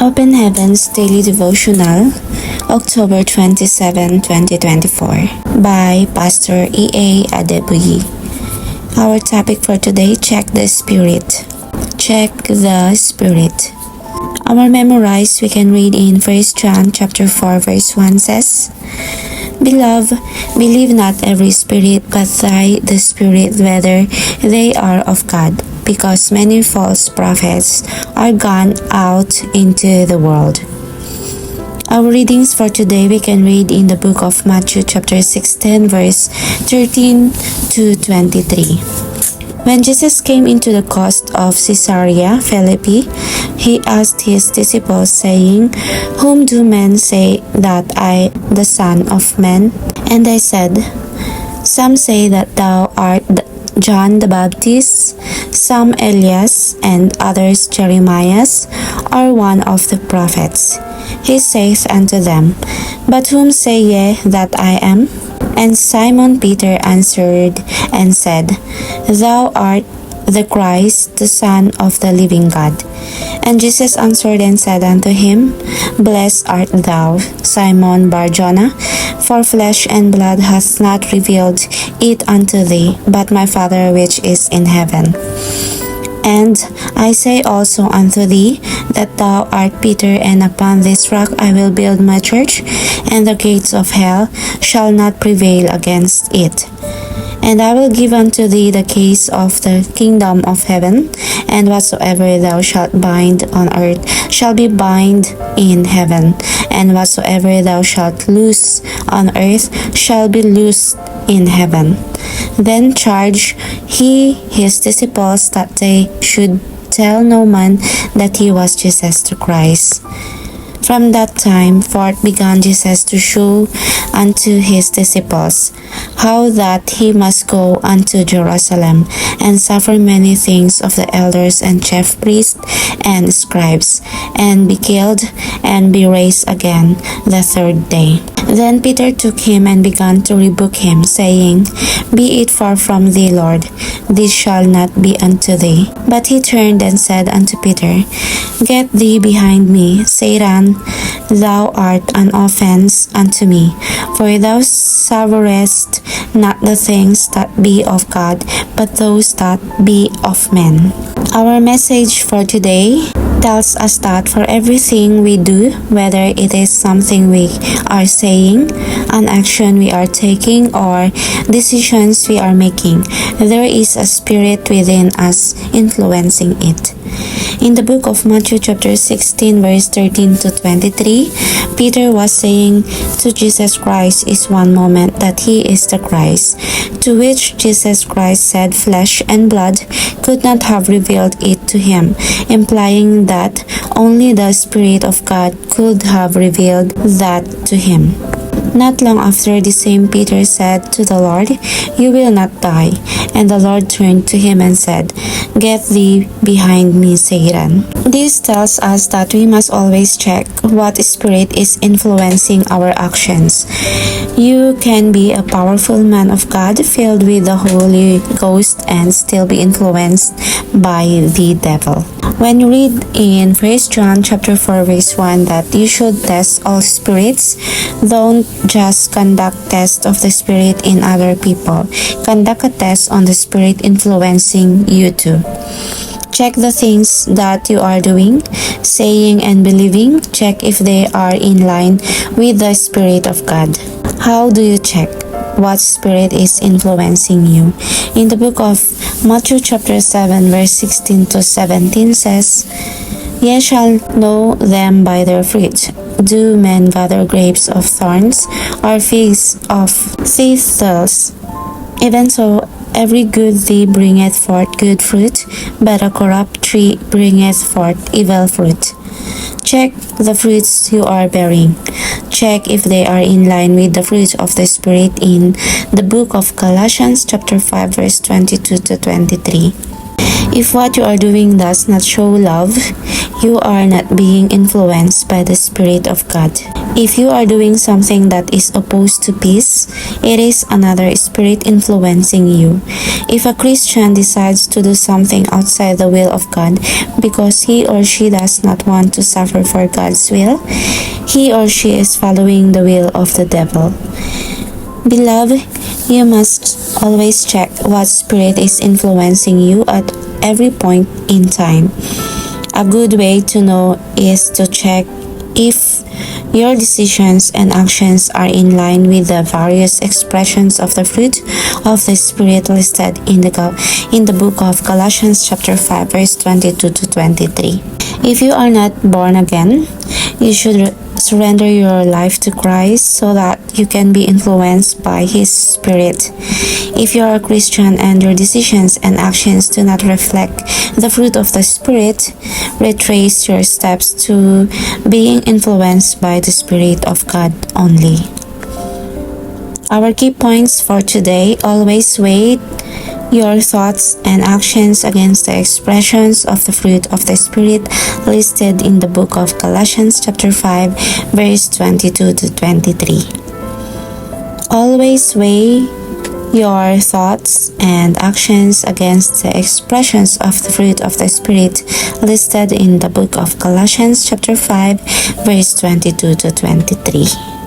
Open Heavens Daily Devotional, October 27, 2024, by Pastor E.A. Adebuyi. Our topic for today, check the Spirit. Check the Spirit. Our memorized, we can read in 1 John chapter 4, verse 1 says, Beloved, believe not every spirit, but try the Spirit whether they are of God, because many false prophets are gone out into the world. Our readings for today we can read in the book of Matthew chapter 16 verse 13 to 23. When Jesus came into the coast of Caesarea Philippi, he asked his disciples, saying, Whom do men say that I, the Son of Man? And they said, Some say that thou art John the Baptist, some Elias, and others Jeremiah, or one of the prophets. He saith unto them, But whom say ye that I am? And Simon Peter answered and said, Thou art the Christ, the Son of the living God. And Jesus answered and said unto him, Blessed art thou, Simon Bar-Jonah, for flesh and blood hath not revealed it unto thee, but my Father which is in heaven. And I say also unto thee, that thou art Peter, and upon this rock I will build my church, and the gates of hell shall not prevail against it. And I will give unto thee the keys of the kingdom of heaven, and whatsoever thou shalt bind on earth shall be bound in heaven, and whatsoever thou shalt loose on earth shall be loosed in heaven. Then charged he his disciples that they should tell no man that he was Jesus the Christ. From that time forth began Jesus to show unto his disciples how that he must go unto Jerusalem, and suffer many things of the elders and chief priests and scribes, and be killed, and be raised again the third day. Then Peter took him and began to rebuke him, saying, Be it far from thee, Lord, this shall not be unto thee. But he turned and said unto Peter, Get thee behind me, Satan, thou art an offense unto me, for thou savourest not the things that be of God, but those that be of men. Our message for today tells us that for everything we do, whether it is something we are saying, an action we are taking, or decisions we are making, there is a spirit within us influencing it. In the book of Matthew chapter 16 verse 13 to 23, Peter was saying to Jesus Christ is one moment that he is the Christ, to which Jesus Christ said flesh and blood could not have revealed it to him, implying that only the Spirit of God could have revealed that to him. Not long after, the same Peter said to the Lord, You will not die. And the Lord turned to him and said, Get thee behind me, Satan. This tells us that we must always check what spirit is influencing our actions. You can be a powerful man of God filled with the Holy Ghost and still be influenced by the devil. When you read in 1 John chapter 4 verse 1 that you should test all spirits, don't just conduct tests of the spirit in other people. Conduct a test on the spirit influencing you too. Check the things that you are doing, saying, and believing. Check if they are in line with the Spirit of God. How do you check what spirit is influencing you? In the book of Matthew chapter 7 verse 16 to 17 says, Ye shall know them by their fruit. Do men gather grapes of thorns, or figs of thistles? Even so, every good tree bringeth forth good fruit, but a corrupt tree bringeth forth evil fruit. Check the fruits you are bearing. Check if they are in line with the fruit of the Spirit in the book of Galatians chapter 5 verse 22 to 23. If what you are doing does not show love, you are not being influenced by the Spirit of God. If you are doing something that is opposed to peace, it is another spirit influencing you. If a Christian decides to do something outside the will of God because he or she does not want to suffer for God's will, he or she is following the will of the devil. Beloved, you must always check what spirit is influencing you at every point in time. A good way to know is to check if your decisions and actions are in line with the various expressions of the fruit of the Spirit listed in the book of Galatians chapter 5 verse 22 to 23. If you are not born again, you should surrender your life to Christ so that you can be influenced by His Spirit. If you are a Christian and your decisions and actions do not reflect the fruit of the Spirit, retrace your steps to being influenced by the Spirit of God only. Our key points for today: always weigh your thoughts and actions against the expressions of the fruit of the Spirit listed in the book of Galatians chapter 5 verse 22 to 23. Always weigh your thoughts and actions against the expressions of the fruit of the Spirit listed in the book of Galatians chapter 5 verse 22 to 23.